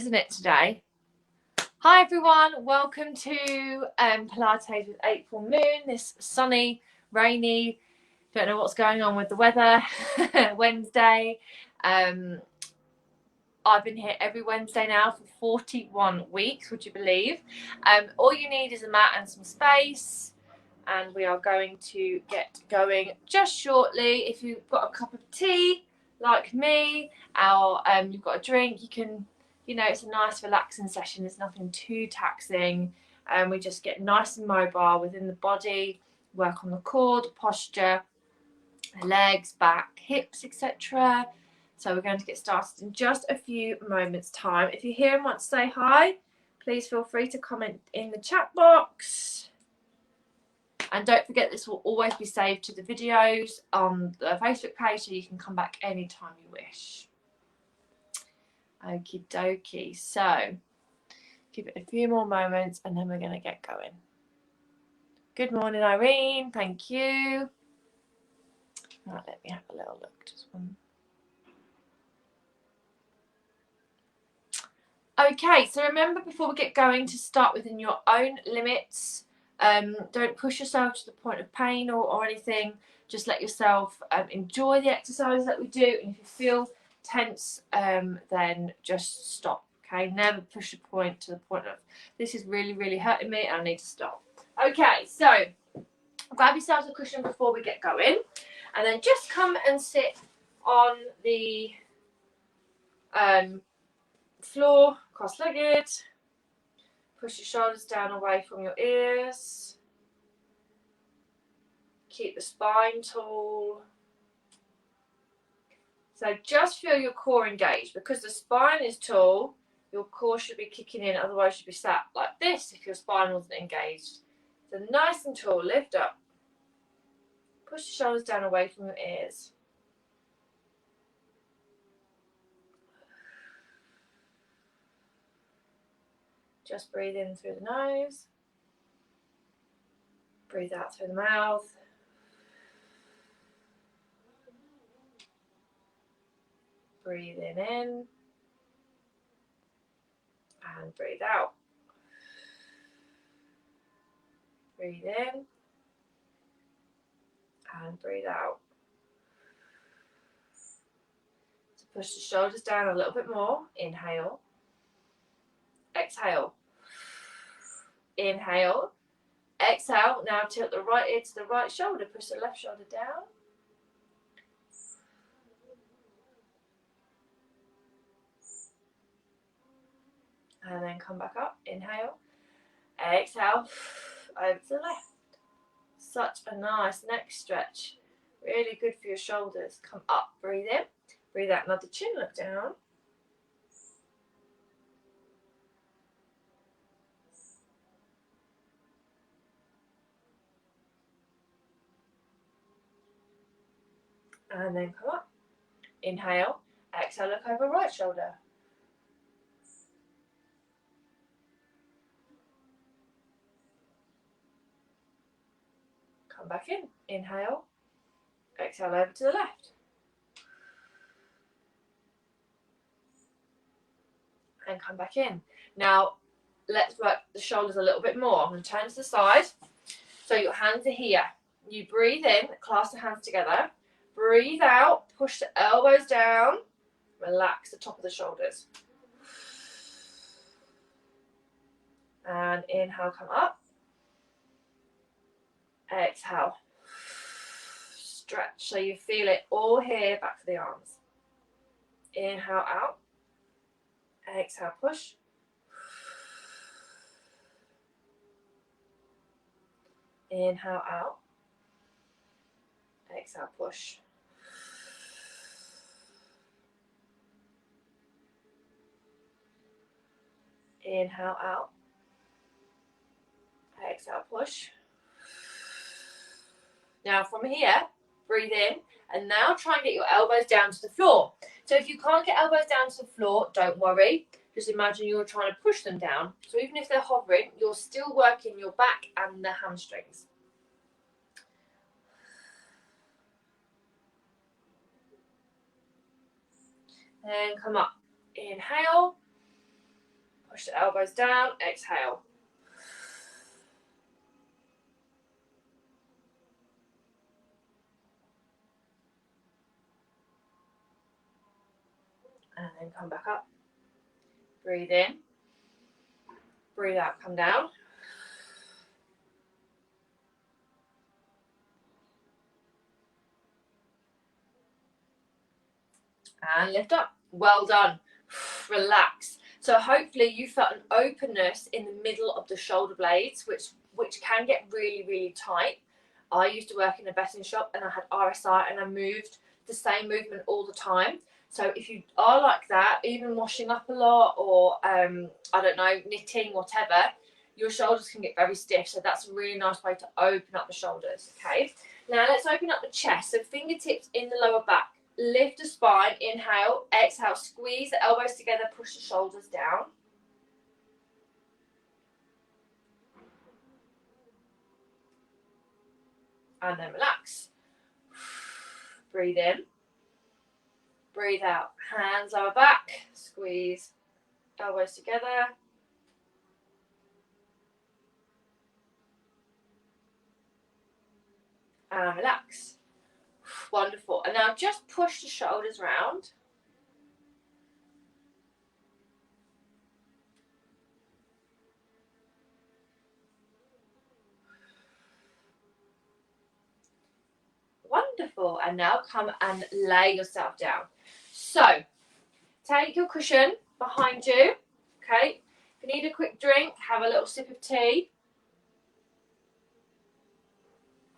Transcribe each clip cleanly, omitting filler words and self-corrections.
isn't it, today? Hi everyone, welcome to Pilates with April Moon, this sunny, rainy, don't know what's going on with the weather, Wednesday. I've been here every Wednesday now for 41 weeks, would you believe? All you need is a mat and some space, and we are going to get going just shortly. If you've got a cup of tea, like me, or you've got a drink, you can, it's a nice relaxing session. There's nothing too taxing, and we just get nice and mobile within the body, work on the core, the posture, the legs, back, hips, etc. So we're going to get started in just a few moments' time. If you're here and want to say hi, please feel free to comment in the chat box. And don't forget, this will always be saved to the videos on the Facebook page, so you can come back anytime you wish. Okie dokie. So give it a few more moments and then we're going to get going. Good morning, Irene. Thank you. Right, let me have a little look. Just one. Okay, so remember, before we get going, to start within your own limits. Don't push yourself to the point of pain or anything. Just let yourself enjoy the exercises that we do, and if you feel tense, then just stop. Okay, never push a point to the point of, this is really hurting me and I need to stop. Okay, so grab yourselves a cushion before we get going, and then just come and sit on the floor, cross-legged. Push your shoulders down away from your ears. Keep the spine tall. So just feel your core engaged. Because the spine is tall, your core should be kicking in, otherwise you'd be sat like this if your spine wasn't engaged. So nice and tall, lift up. Push your shoulders down away from your ears. Just breathe in through the nose. Breathe out through the mouth. Breathing in and breathe out. Breathe in and breathe out. So push the shoulders down a little bit more. Inhale. Exhale. Inhale. Exhale. Now tilt the right ear to the right shoulder. Push the left shoulder down. And then come back up. Inhale. Exhale. Over to the left. Such a nice neck stretch. Really good for your shoulders. Come up. Breathe in. Breathe out. Another chin look down. And then come up. Inhale. Exhale. Look over right shoulder. Come back in. Inhale. Exhale over to the left. And come back in. Now, let's work the shoulders a little bit more. I'm going to turn to the side. So your hands are here. You breathe in, clasp the hands together. Breathe out, push the elbows down. Relax the top of the shoulders. And inhale, come up. Exhale. Stretch so you feel it all here, back to the arms. Inhale out. Exhale, push. Inhale out. Exhale, push. Inhale out. Exhale, push. Now from here, breathe in, and now try and get your elbows down to the floor. So if you can't get elbows down to the floor, don't worry. Just imagine you're trying to push them down. So even if they're hovering, you're still working your back and the hamstrings. And come up. Inhale. Push the elbows down, exhale. And then come back up. Breathe in. Breathe out, come down. And lift up. Well done. Relax. So hopefully you felt an openness in the middle of the shoulder blades, which can get really, really tight. I used to work in a betting shop and I had RSI and I moved the same movement all the time. So if you are like that, even washing up a lot or, I don't know, knitting, whatever, your shoulders can get very stiff. So that's a really nice way to open up the shoulders, okay? Now let's open up the chest. So fingertips in the lower back. Lift the spine, inhale, exhale, squeeze the elbows together, push the shoulders down. And then relax. Breathe in. Breathe out. Hands lower back, squeeze, elbows together. And relax. Wonderful. And now just push the shoulders round. Wonderful. And now come and lay yourself down. So take your cushion behind you. Okay. If you need a quick drink, have a little sip of tea.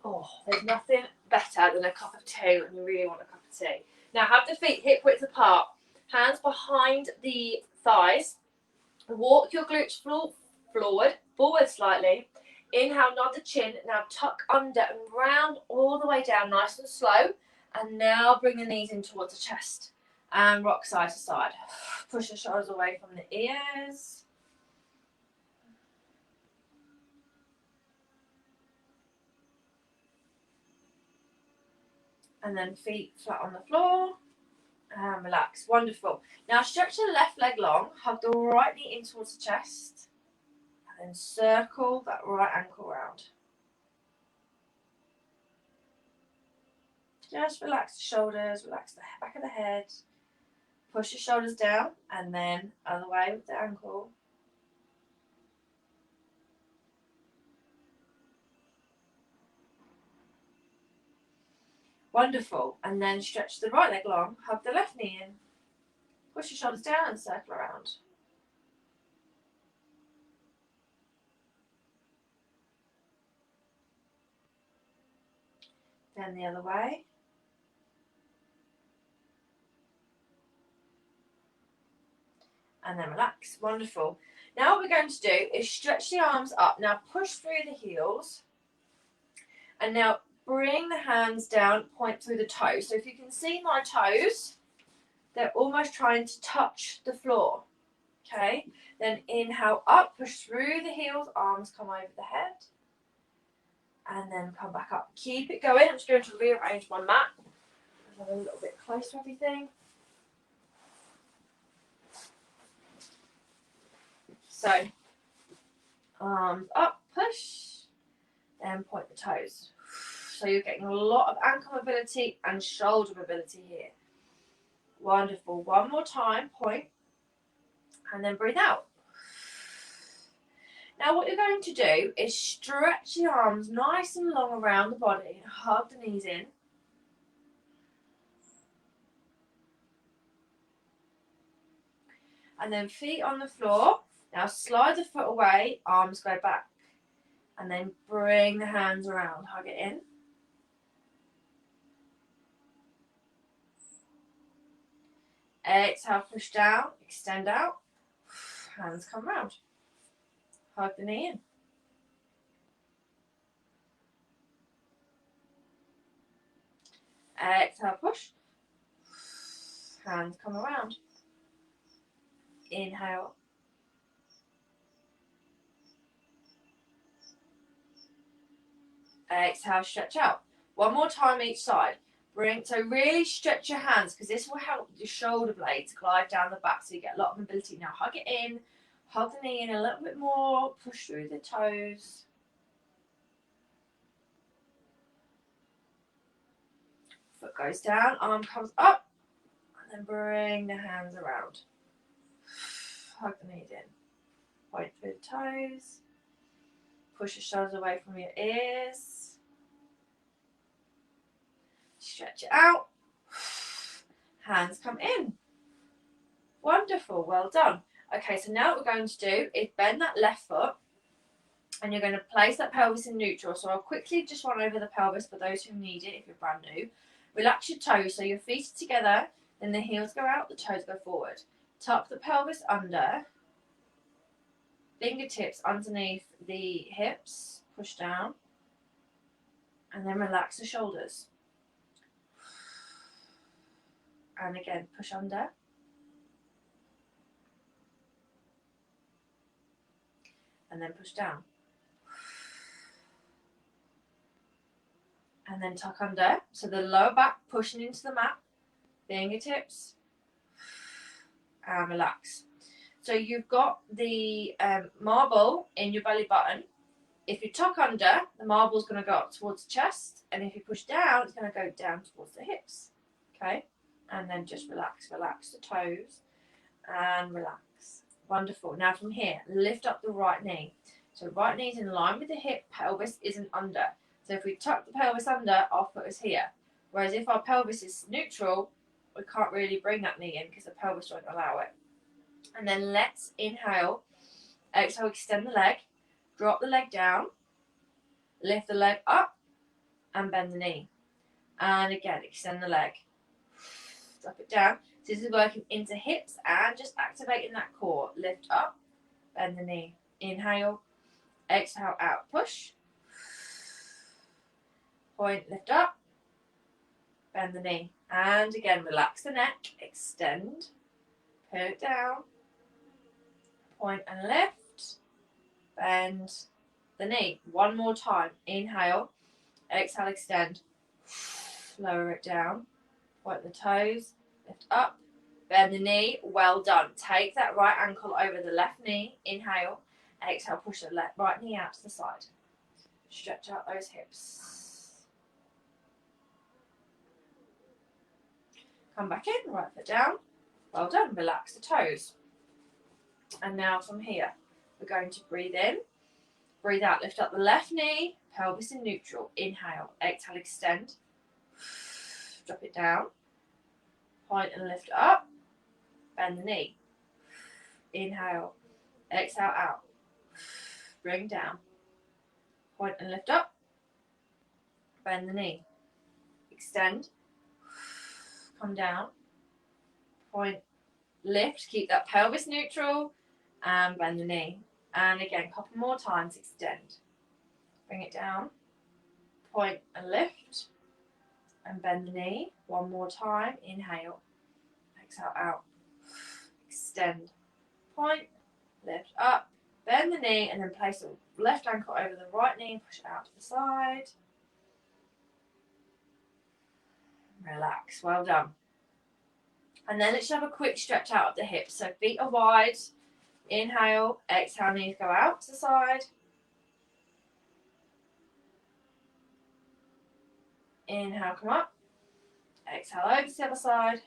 Oh, there's nothing better than a cup of tea when you really want a cup of tea. Now have the feet hip width apart. Hands behind the thighs. Walk your glutes forward slightly. Inhale, nod the chin. Now tuck under and round all the way down, nice and slow. And now bring the knees in towards the chest. And rock side to side. Push the shoulders away from the ears. And then feet flat on the floor. And relax. Wonderful. Now stretch the left leg long. Hug the right knee in towards the chest. And then circle that right ankle round. Just relax the shoulders, relax the back of the head. Push the shoulders down and then other way with the ankle. Wonderful. And then stretch the right leg long, hug the left knee in. Push the shoulders down and circle around. Then the other way. And then relax. Wonderful. Now what we're going to do is stretch the arms up. Now push through the heels. And now bring the hands down, point through the toes. So if you can see my toes, they're almost trying to touch the floor. Okay. Then inhale up, push through the heels, arms come over the head. And then come back up. Keep it going. I'm just going to rearrange my mat. Have a little bit close to everything. So, arms up, push, then point the toes. So you're getting a lot of ankle mobility and shoulder mobility here. Wonderful. One more time, point, and then breathe out. Now what you're going to do is stretch the arms nice and long around the body and hug the knees in. And then feet on the floor. Now slide the foot away, arms go back. And then bring the hands around, hug it in. Exhale, push down, extend out. Hands come round. Hug the knee in. Exhale, push. Hands come around. Inhale. Exhale, stretch out. One more time each side. So really stretch your hands because this will help your shoulder blades glide down the back so you get a lot of mobility. Now hug it in, Hug the knee in a little bit more, push through the toes. Foot goes down, arm comes up, and then bring the hands around. Hug the knees in. Point through the toes. Push your shoulders away from your ears. Stretch it out. Hands come in. Wonderful, well done. Okay, so now what we're going to do is bend that left foot and you're going to place that pelvis in neutral. So I'll quickly just run over the pelvis for those who need it if you're brand new. Relax your toes so your feet are together, then the heels go out, the toes go forward. Tuck the pelvis under, fingertips underneath the hips, push down, and then relax the shoulders. And again, push under. And then push down. And then tuck under. So the lower back pushing into the mat. Fingertips. And relax. So you've got the marble in your belly button. If you tuck under, the marble's going to go up towards the chest. And if you push down, it's going to go down towards the hips. Okay? And then just relax. Relax the toes. And relax. Wonderful. Now from here, lift up the right knee. So right knee is in line with the hip, pelvis isn't under. So if we tuck the pelvis under, our foot is here. Whereas if our pelvis is neutral, we can't really bring that knee in because the pelvis won't allow it. And then let's inhale. Exhale, extend the leg. Drop the leg down. Lift the leg up and bend the knee. And again, extend the leg. Drop it down. So this is working into hips and just activating that core. Lift up, bend the knee. Inhale, exhale out, push. Point, lift up, bend the knee. And again, relax the neck, extend, put it down, point and lift, bend the knee. One more time. Inhale, exhale, extend, lower it down, point the toes, lift up, bend the knee. Well done. Take that right ankle over the left knee. Inhale. Exhale, push the right knee out to the side. Stretch out those hips. Come back in, right foot down. Well done. Relax the toes. And now from here, we're going to breathe in. Breathe out. Lift up the left knee. Pelvis in neutral. Inhale. Exhale, extend. Drop it down. Point and lift up. Bend the knee. Inhale. Exhale out. Bring down. Point and lift up. Bend the knee. Extend. Come down. Point. Lift. Keep that pelvis neutral. And bend the knee. And again, a couple more times. Extend. Bring it down. Point and lift. And bend the knee. One more time. Inhale. Exhale out. Extend. Point. Lift up. Bend the knee and then place the left ankle over the right knee and push it out to the side. Relax. Well done. And then let's have a quick stretch out of the hips. So feet are wide. Inhale. Exhale. Knees go out to the side. Inhale. Come up. Exhale over to the other side.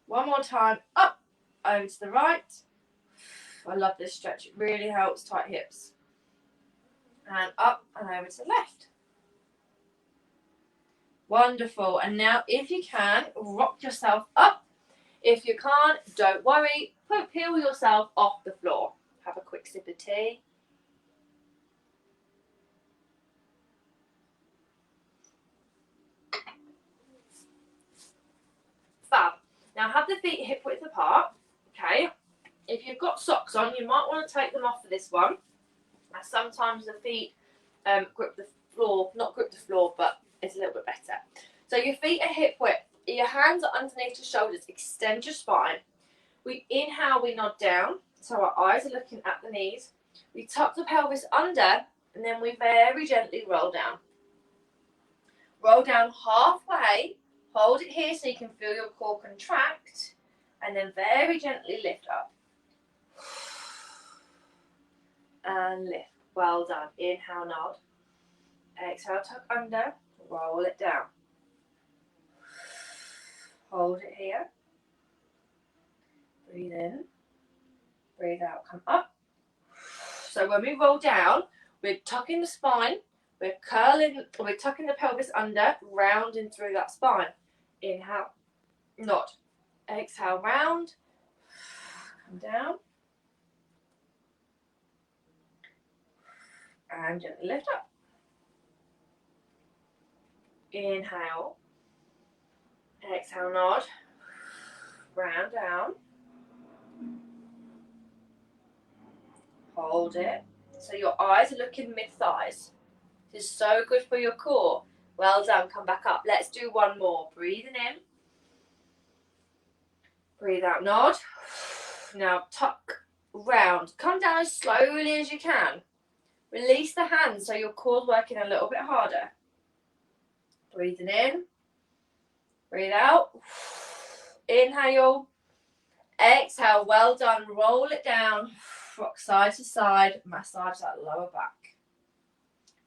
One more time, up, over to the right. I love this stretch, it really helps tight hips. And up and over to the left. Wonderful. And now if you can, rock yourself up. If you can't, don't worry, peel yourself off the floor. Have a quick sip of tea. Fab. Now have the feet hip width apart, okay? If you've got socks on, you might want to take them off for this one. Now sometimes the feet grip the floor, not grip the floor, but it's a little bit better. So your feet are hip width, your hands are underneath your shoulders, extend your spine. We inhale, we nod down, so our eyes are looking at the knees. We tuck the pelvis under, and then we very gently roll down. Roll down halfway, Hold it here so you can feel your core contract, and then very gently lift up. And lift. Well done. Inhale, nod. Exhale, tuck under. Roll it down. Hold it here. Breathe in. Breathe out. Come up. So when we roll down, we're tucking the spine. We're tucking the pelvis under, rounding through that spine. Inhale, nod. Exhale, round. Come down. And gently lift up. Inhale. Exhale, nod. Round down. Hold it. So your eyes are looking mid-thighs. This is so good for your core. Well done. Come back up. Let's do one more. Breathing in. Breathe out, nod. Now tuck round. Come down as slowly as you can. Release the hands so your core's working a little bit harder. Breathing in. Breathe out. Inhale. Exhale. Well done. Roll it down. Rock side to side. Massage that lower back.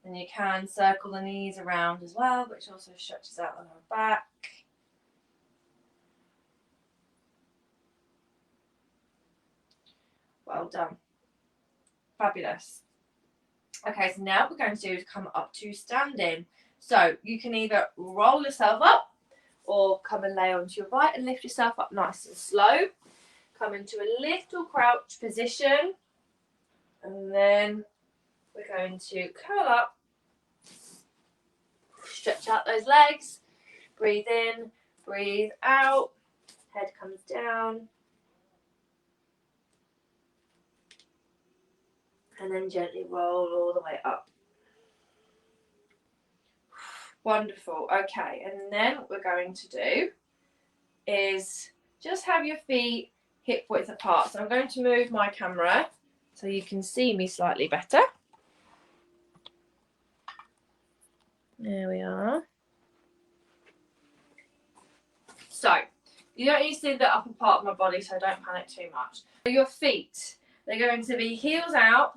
And you can circle the knees around as well, which also stretches out the lower back. Well done. Fabulous. Okay, so now what we're going to do is come up to standing. So you can either roll yourself up or come and lay onto your right and lift yourself up nice and slow. Come into a little crouch position. And then we're going to curl up. Stretch out those legs. Breathe in, breathe out. Head comes down. And then gently roll all the way up. Wonderful. Okay, and then what we're going to do is just have your feet hip width apart. So I'm going to move my camera so you can see me slightly better. There we are. So you don't need to see the upper part of my body, so don't panic too much. So your feet, they're going to be heels out,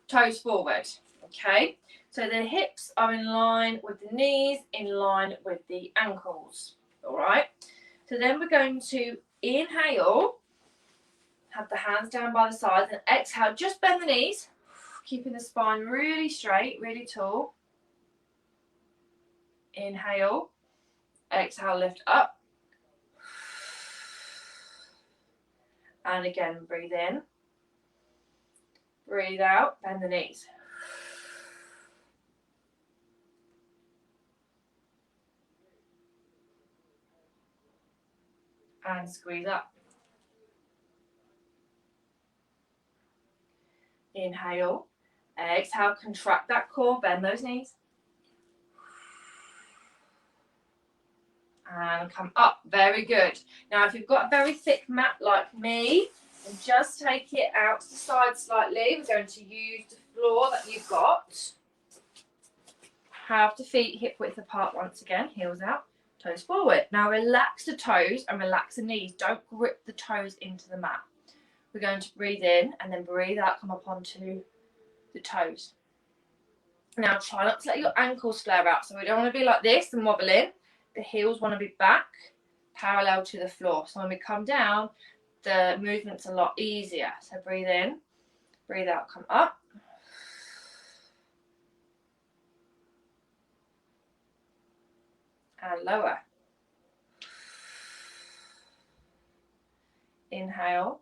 toes forward. Okay, so the hips are in line with the knees, in line with the ankles. All right, so then we're going to inhale, have the hands down by the sides, and exhale, just bend the knees, keeping the spine really straight, really tall. Inhale, exhale, lift up. And again, breathe in. Breathe out, bend the knees. And squeeze up. Inhale, exhale, contract that core, bend those knees. And come up. Very good. Now, if you've got a very thick mat like me, then just take it out to the side slightly. We're going to use the floor that you've got. Have the feet hip width apart once again. Heels out, toes forward. Now, relax the toes and relax the knees. Don't grip the toes into the mat. We're going to breathe in and then breathe out. Come up onto the toes. Now, try not to let your ankles flare out. So we don't want to be like this and wobble in. The heels want to be back, parallel to the floor. So when we come down, the movement's a lot easier. So breathe in, breathe out, come up. And lower. Inhale,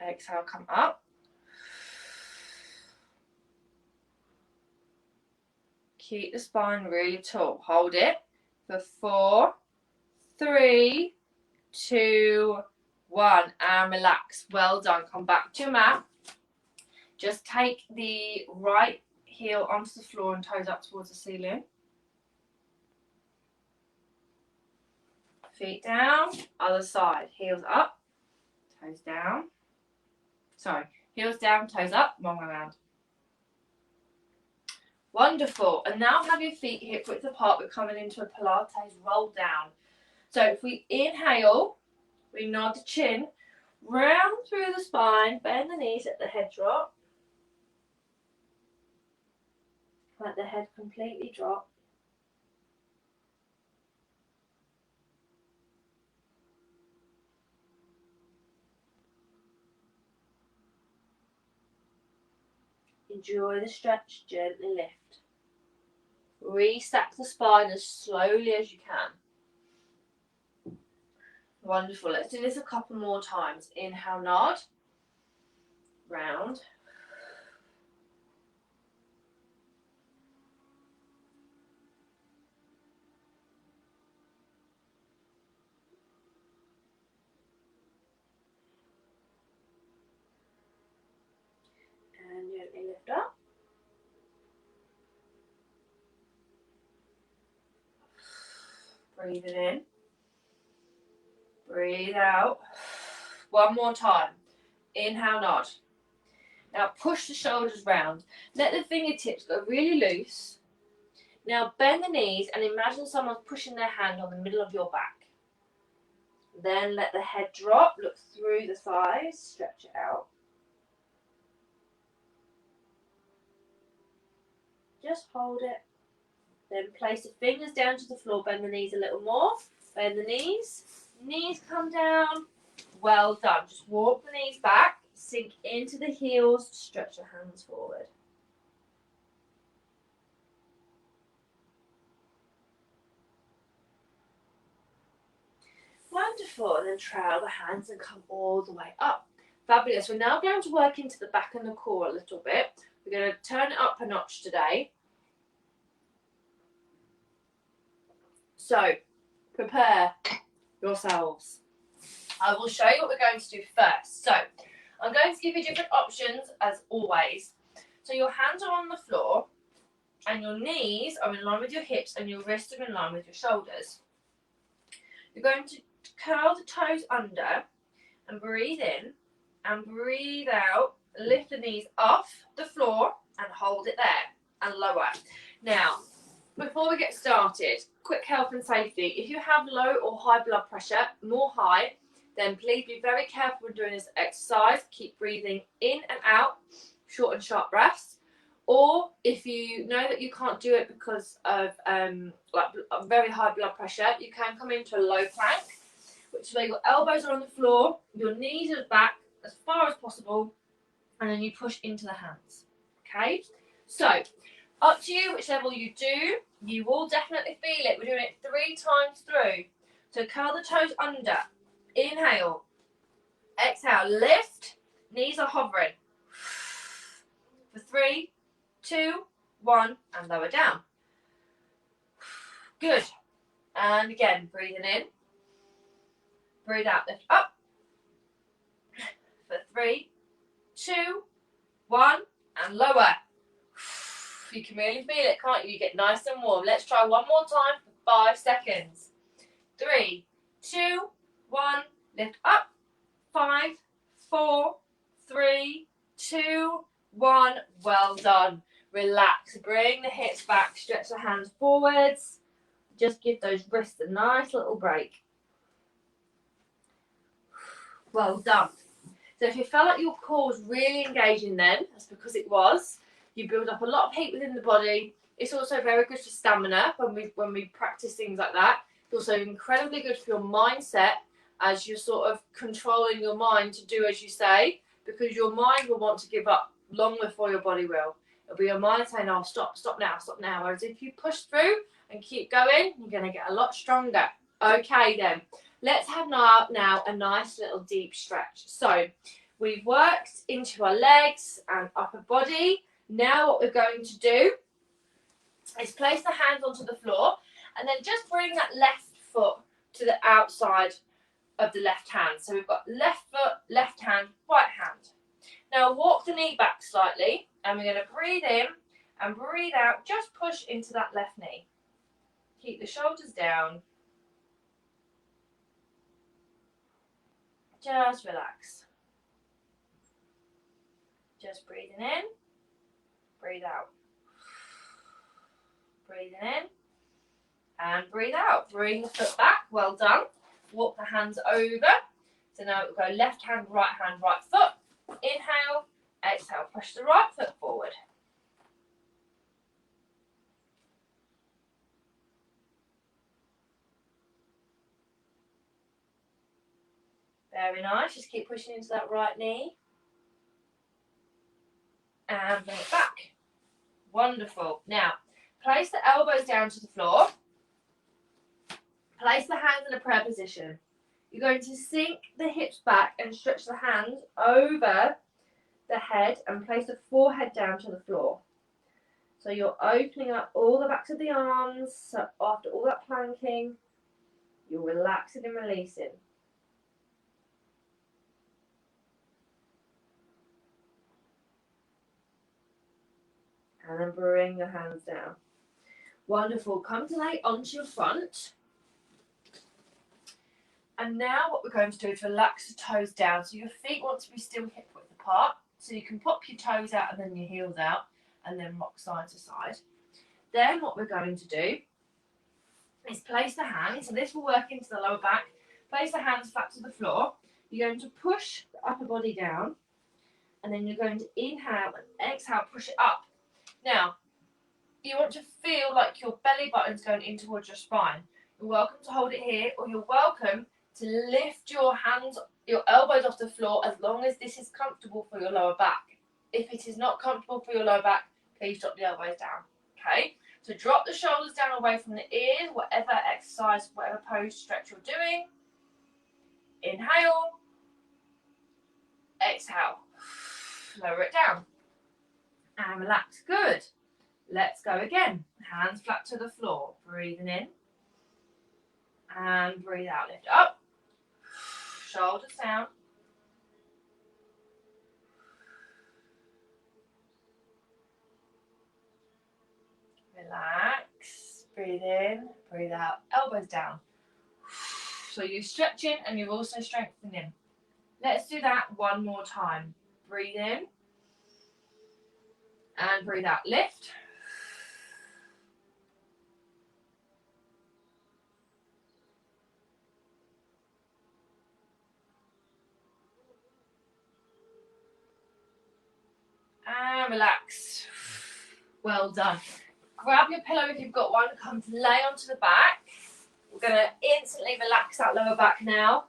exhale, come up. Keep the spine really tall. Hold it. For 4, 3, 2, 1, and relax. Well done. Come back to your mat. Just take the right heel onto the floor and toes up towards the ceiling. Feet down, other side. Heels up, toes down. Sorry, heels down, toes up, wrong way around. Wonderful. And now have your feet hip width apart. We're coming into a Pilates roll down. So if we inhale, we nod the chin, round through the spine, bend the knees, let the head drop. Let the head completely drop. Enjoy the stretch, gently lift. Restack the spine as slowly as you can. Wonderful. Let's do this a couple more times. Inhale, nod. Round. And gently lift up. Breathe it in. Breathe out. One more time. Inhale, nod. Now push the shoulders round. Let the fingertips go really loose. Now bend the knees and imagine someone pushing their hand on the middle of your back. Then let the head drop. Look through the thighs. Stretch it out. Just hold it. Then place the fingers down to the floor. Bend the knees a little more. Bend the knees. Knees come down. Well done. Just walk the knees back. Sink into the heels. Stretch your hands forward. Wonderful. And then trail the hands and come all the way up. Fabulous. We're now going to work into the back and the core a little bit. We're going to turn it up a notch today. So, prepare yourselves. I will show you what we're going to do first. So, I'm going to give you different options as always. So your hands are on the floor and your knees are in line with your hips and your wrists are in line with your shoulders. You're going to curl the toes under and breathe in and breathe out. Lift the knees off the floor and hold it there and lower. Now, before we get started, quick health and safety. If you have low or high blood pressure, more high, then please be very careful when doing this exercise. Keep breathing in and out, short and sharp breaths. Or if you know that you can't do it because of like very high blood pressure, you can come into a low plank, which is where your elbows are on the floor, your knees are back as far as possible, and then you push into the hands. Okay? So, up to you which level you do. You will definitely feel it. We're doing it 3 times through. So curl the toes under. Inhale. Exhale. Lift. Knees are hovering. For 3, 2, 1, and lower down. Good. And again, breathing in. Breathe out. Lift up. For 3, 2, 1, and lower. You can really feel it, can't you? You get nice and warm. Let's try one more time for 5 seconds. 3, 2, 1, lift up. 5, 4, 3, 2, 1. Well done. Relax. Bring the hips back. Stretch the hands forwards. Just give those wrists a nice little break. Well done. So if you felt like your core was really engaging then, that's because it was. You build up a lot of heat within the body. It's also very good for stamina when we practice things like that. It's also incredibly good for your mindset as you're sort of controlling your mind to do as you say, because your mind will want to give up long before your body will. It'll be your mind saying, oh, stop now. Whereas if you push through and keep going, you're going to get a lot stronger. Okay then, let's have now a nice little deep stretch. So we've worked into our legs and upper body. Now what we're going to do is place the hands onto the floor and then just bring that left foot to the outside of the left hand. So we've got left foot, left hand, right hand. Now walk the knee back slightly and we're going to breathe in and breathe out. Just push into that left knee. Keep the shoulders down. Just relax. Just breathing in. Breathe out. Breathing in And breathe out. Bring the foot back. Well done. Walk the hands over. So now we'll go left hand, right foot. Inhale. Exhale. Push the right foot forward. Very nice. Just keep pushing into that right knee. And bring it back. Wonderful. Now, place the elbows down to the floor. Place the hands in a prayer position. You're going to sink the hips back and stretch the hands over the head and place the forehead down to the floor. So you're opening up all the backs of the arms. So after all that planking, you're relaxing and releasing. And then bring your hands down. Wonderful. Come to lay onto your front. And now what we're going to do is relax the toes down. So your feet want to be still hip width apart. So you can pop your toes out and then your heels out. And then rock side to side. Then what we're going to do is place the hands. So this will work into the lower back. Place the hands flat to the floor. You're going to push the upper body down. And then you're going to inhale and exhale, push it up. Now, you want to feel like your belly button's going in towards your spine. You're welcome to hold it here, or you're welcome to lift your hands, your elbows off the floor, as long as this is comfortable for your lower back. If it is not comfortable for your lower back, please drop the elbows down. Okay? So drop the shoulders down away from the ears, whatever exercise, whatever pose stretch you're doing. Inhale. Exhale. Lower it down. And relax. Good. Let's go again. Hands flat to the floor. Breathing in. And breathe out. Lift up. Shoulders down. Relax. Breathe in. Breathe out. Elbows down. So you're stretching and you're also strengthening. Let's do that one more time. Breathe in. And breathe out. Lift. And relax. Well done. Grab your pillow if you've got one. Come to lay onto the back. We're going to instantly relax that lower back now.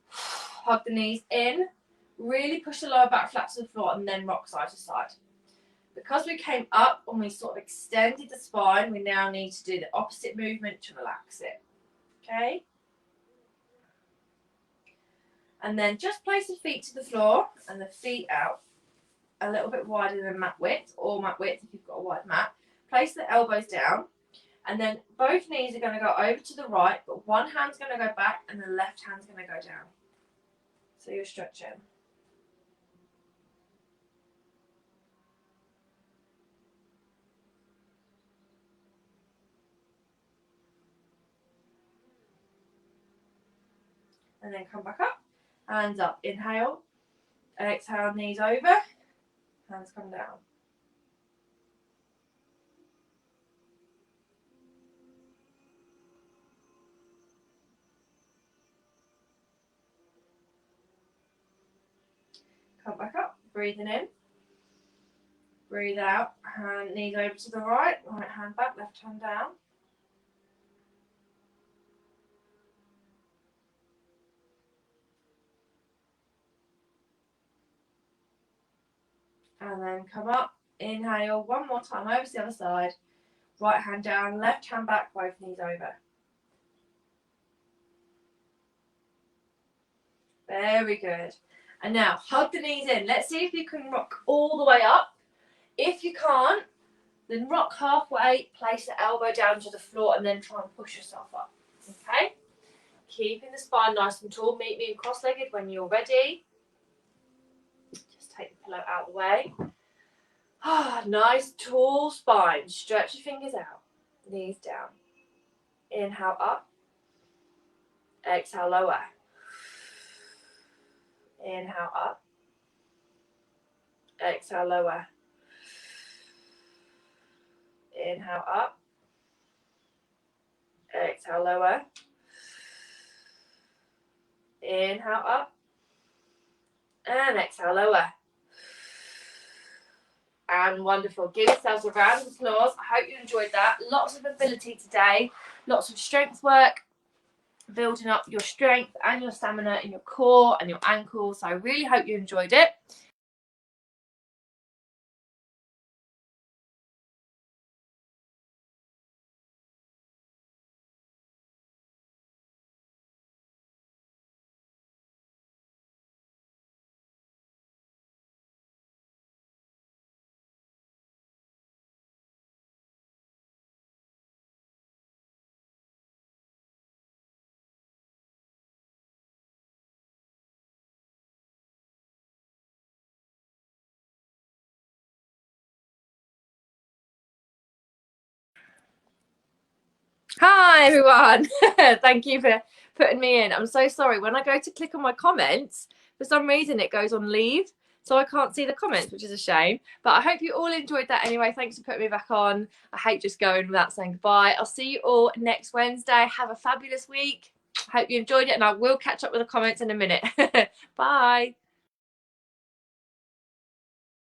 Hug the knees in. Really push the lower back flat to the floor and then rock side to side. Because we came up and we sort of extended the spine, we now need to do the opposite movement to relax it. Okay? And then just place the feet to the floor and the feet out a little bit wider than mat width, or mat width if you've got a wide mat. Place the elbows down, and then both knees are going to go over to the right, but one hand's going to go back and the left hand's going to go down. So you're stretching. And then come back up, hands up, inhale, exhale, knees over, hands come down. Come back up, breathing in, breathe out, hand, knees over to the right, right hand back, left hand down. And then come up, inhale, one more time over to the other side, right hand down, left hand back, both knees over. Very good. And now hug the knees in. Let's see if you can rock all the way up. If you can't, then rock halfway, place the elbow down to the floor, and then try and push yourself up. Okay? Keeping the spine nice and tall. Meet me cross-legged when you're ready. Just take the pillow out of the way. Nice tall spine. Stretch your fingers out. Knees down. Inhale up. Exhale lower. Inhale up. Exhale lower. Inhale up. Exhale, lower. Inhale, up. And exhale, lower. And wonderful. Give yourselves a round of applause. I hope you enjoyed that. Lots of ability today. Lots of strength work. Building up your strength and your stamina in your core and your ankles. So I really hope you enjoyed it. Hi everyone. Thank you for putting me in. I'm so sorry. When I go to click on my comments, for some reason it goes on leave, so I can't see the comments, which is a shame. But I hope you all enjoyed that anyway. Thanks for putting me back on. I hate just going without saying goodbye. I'll see you all next Wednesday. Have a fabulous week. I hope you enjoyed it, and I will catch up with the comments in a minute. Bye.